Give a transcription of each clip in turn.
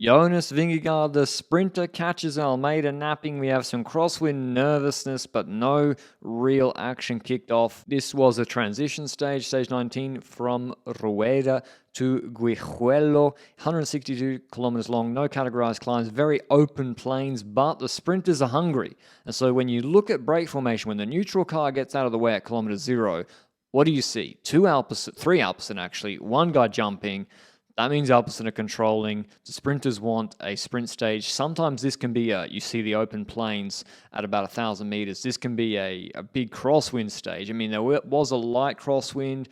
Jonas Vingegaard, the sprinter, catches Almeida napping. We have some crosswind nervousness, but no real action kicked off. This was a transition stage, stage 19, from Rueda to Guijuelo, 162 kilometers long, no categorized climbs, very open plains, but the sprinters are hungry. And so when you look at break formation, when the neutral car gets out of the way at kilometer 0, what do you see? Three Alpecin actually, one guy jumping. That means Alpecin are controlling. The sprinters want a sprint stage. Sometimes this can be you see the open plains at about 1,000 meters. This can be a big crosswind stage. I mean, there was a light crosswind,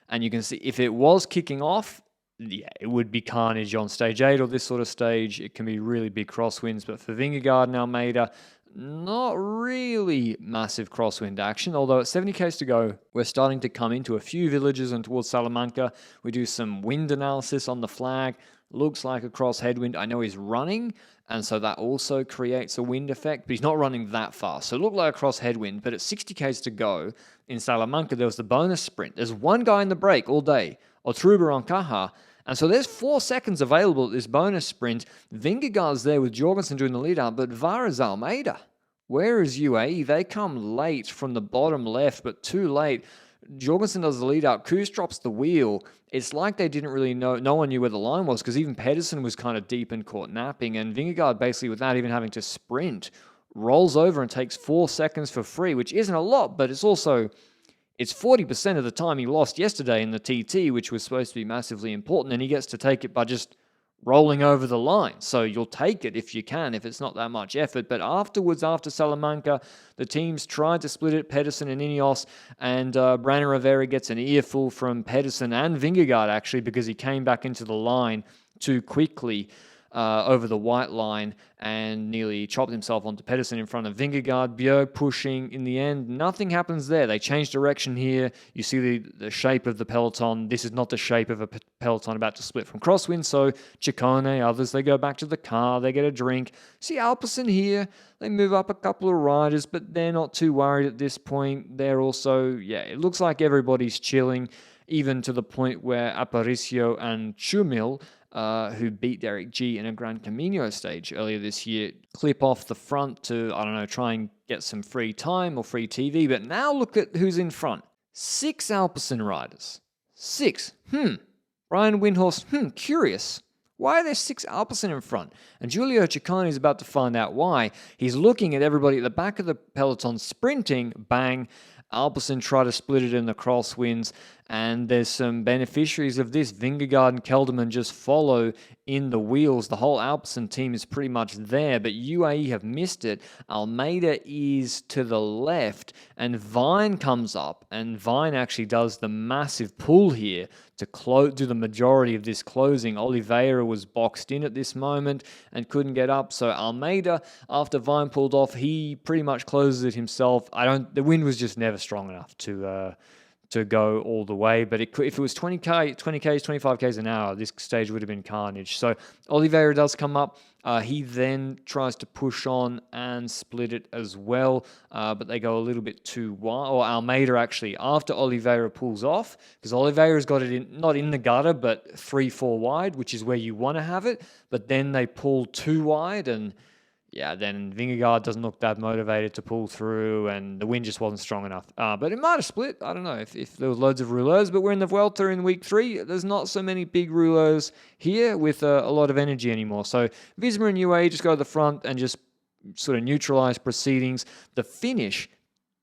and you can see if it was kicking off, yeah, it would be carnage on stage 8 or this sort of stage. It can be really big crosswinds, but for Vingegaard and Almeida, not really massive crosswind action, although at 70 k's to go, we're starting to come into a few villages and towards Salamanca. We do some wind analysis on the flag. Looks like a cross headwind. I know he's running, and so that also creates a wind effect, but he's not running that fast. So it looked like a cross headwind, but at 60 k's to go in Salamanca, there was the bonus sprint. There's one guy in the break all day, Otruba on Caja, and so there's 4 seconds available at this bonus sprint. Vingegaard's there with Jorgensen doing the lead out, but where is Almeida? Where is UAE? They come late from the bottom left, but too late. Jorgensen does the lead out. Koos drops the wheel. It's like they didn't really know. No one knew where the line was because even Pedersen was kind of deep and caught napping. And Vingegaard, basically without even having to sprint, rolls over and takes 4 seconds for free, which isn't a lot, but it's 40% of the time he lost yesterday in the TT, which was supposed to be massively important, and he gets to take it by just rolling over the line. So you'll take it if you can, if it's not that much effort. But afterwards, after Salamanca, the teams tried to split it, Pedersen and Ineos, and Brandon Rivera gets an earful from Pedersen and Vingegaard, actually, because he came back into the line too quickly over the white line and nearly chopped himself onto Pedersen in front of Vingegaard. Bjerg pushing. In the end, nothing happens there. They change direction here. You see the shape of the peloton. This is not the shape of a peloton about to split from crosswind. So Ciccone, others, they go back to the car. They get a drink. See Alpecin here. They move up a couple of riders, but they're not too worried at this point. They're also, it looks like everybody's chilling, even to the point where Aparicio and Chumil, who beat Derek G in a Gran Camino stage earlier this year, clip off the front to, try and get some free time or free TV. But now look at who's in front. 6 Alpecin riders. 6. Brian Windhorst, curious. Why are there 6 Alpecin in front? And Giulio Ciccone is about to find out why. He's looking at everybody at the back of the peloton sprinting, bang. Alpecin try to split it in the crosswinds, and there's some beneficiaries of this. Vingegaard and Kelderman just follow in the wheels. The whole Alpecin team is pretty much there, but UAE have missed it. Almeida is to the left, and Vine comes up, and Vine actually does the massive pull here to do the majority of this closing. Oliveira was boxed in at this moment and couldn't get up, so Almeida, after Vine pulled off, he pretty much closes it himself. The wind was just never strong enough to go all the way, but if it was 20Ks, 25Ks an hour, this stage would have been carnage. So Oliveira does come up. He then tries to push on and split it as well, but they go a little bit too wide. Or Almeida, actually, after Oliveira pulls off, because Oliveira's got it not in the gutter, but 3-4 wide, which is where you want to have it, but then they pull too wide, and then Vingegaard doesn't look that motivated to pull through, and the wind just wasn't strong enough. But it might have split. I don't know if there was loads of rouleurs, but we're in the Vuelta in week 3. There's not so many big rouleurs here with a lot of energy anymore. So Visma and UAE just go to the front and just sort of neutralize proceedings. The finish,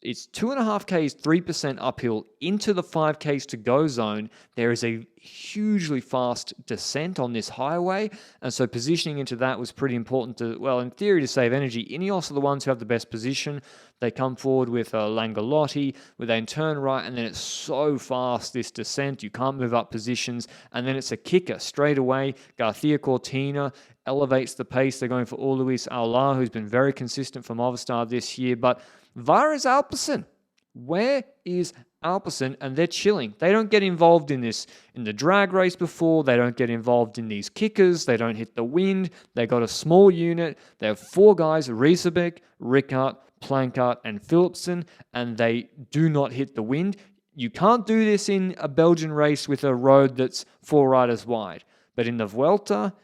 it's 2.5Ks, 3% uphill into the 5Ks to go zone. There is a hugely fast descent on this highway, and so positioning into that was pretty important in theory, to save energy. Ineos are the ones who have the best position. They come forward with Langolotti, where they turn right, and then it's so fast, this descent, you can't move up positions, and then it's a kicker straight away. Garcia Cortina elevates the pace. They're going for Luis Aular, who's been very consistent for Movistar this year, but where is Alpecin? Where is Alpecin? And they're chilling. They don't get involved in the drag race before. They don't get involved in these kickers. They don't hit the wind. They got a small unit. They have 4 guys, Riesebeck, Rickard, Plankart, and Philipsen, and they do not hit the wind. You can't do this in a Belgian race with a road that's 4 riders wide. But in the Vuelta,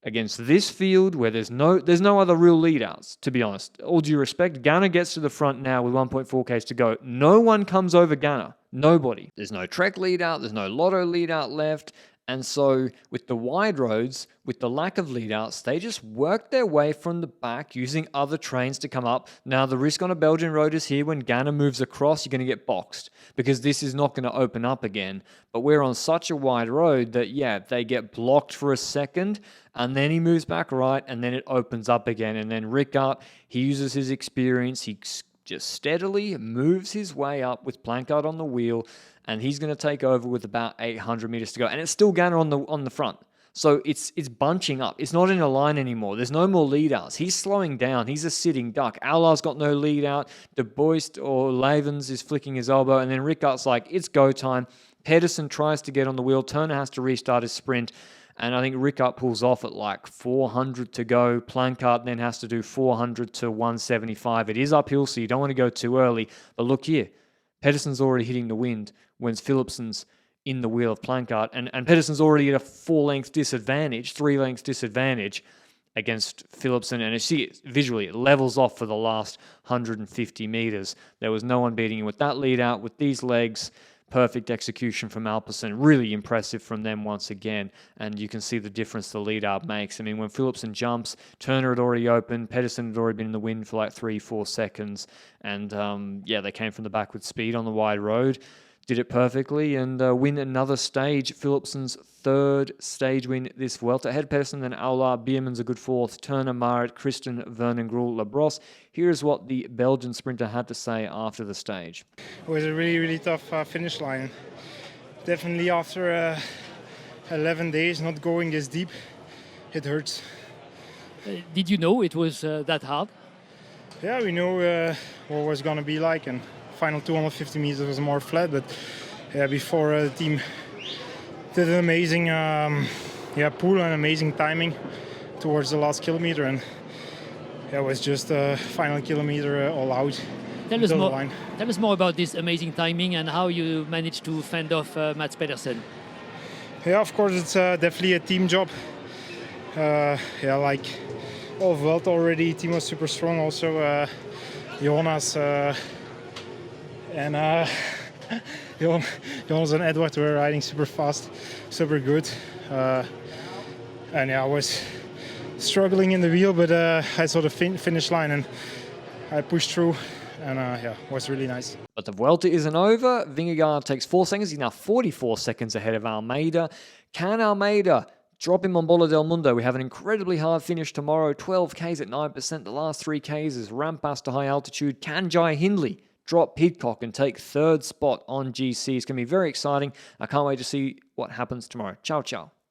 against this field where there's no other real lead-outs, to be honest. All due respect, Ganna gets to the front now with 1.4Ks to go. No one comes over Ganna. Nobody. There's no Trek lead-out. There's no Lotto lead-out left. And so with the wide roads, with the lack of lead-outs, they just work their way from the back using other trains to come up. Now, the risk on a Belgian road is here when Ganna moves across, you're going to get boxed because this is not going to open up again. But we're on such a wide road that, yeah, they get blocked for a second and then he moves back right and then it opens up again. And then Ricard, he uses his experience. He just steadily moves his way up with Plancard on the wheel, and he's going to take over with about 800 meters to go. And it's still Ganna on the front. So it's bunching up. It's not in a line anymore. There's no more lead-outs. He's slowing down. He's a sitting duck. Aular's got no lead-out. De Boist or Levens is flicking his elbow, and then Ricard's like, it's go time. Pedersen tries to get on the wheel. Turner has to restart his sprint. And I think Ricard pulls off at like 400 to go. Plancard then has to do 400 to 175. It is uphill, so you don't want to go too early. But look here, Pedersen's already hitting the wind when Philipsen's in the wheel of Plancard. And Pedersen's already at a 3 lengths disadvantage against Philipsen. And you see it visually, it levels off for the last 150 meters. There was no one beating him with that lead out, with these legs. Perfect execution from Alpecin. Really impressive from them once again. And you can see the difference the lead-out makes. I mean, when Philipsen jumps, Turner had already opened. Pedersen had already been in the wind for like 3-4 seconds. And yeah, they came from the back with speed on the wide road. Did it perfectly and win another stage. Philipsen's third stage win this Vuelta. Ahead Pedersen, then Aular, Biermann's a good fourth. Turner, Marit, Christen, Vernon, Grul, Labrosse. Here's what the Belgian sprinter had to say after the stage. It was a really, really tough finish line. Definitely after 11 days not going this deep, it hurts. Did you know it was that hard? Yeah, we know what it was going to be like, and final 250 meters was more flat, but yeah, before the team did an amazing pull and amazing timing towards the last kilometer, and it was just a final kilometer all out. Tell us more about this amazing timing and how you managed to fend off Mats Pedersen. Yeah, of course, it's definitely a team job. Like all Vuelta already, team was super strong. Also, Jonas and Jonas and Edward were riding super fast, super good. And yeah, I was struggling in the wheel, but I saw the finish line and I pushed through. And it was really nice. But the Vuelta isn't over. Vingegaard takes 4 seconds. He's now 44 seconds ahead of Almeida. Can Almeida drop him on Bola del Mundo? We have an incredibly hard finish tomorrow. 12 Ks at 9%. The last 3 Ks is Rampas to high altitude. Can Jai Hindley drop Pidcock and take 3rd spot on GC? It's going to be very exciting. I can't wait to see what happens tomorrow. Ciao, ciao.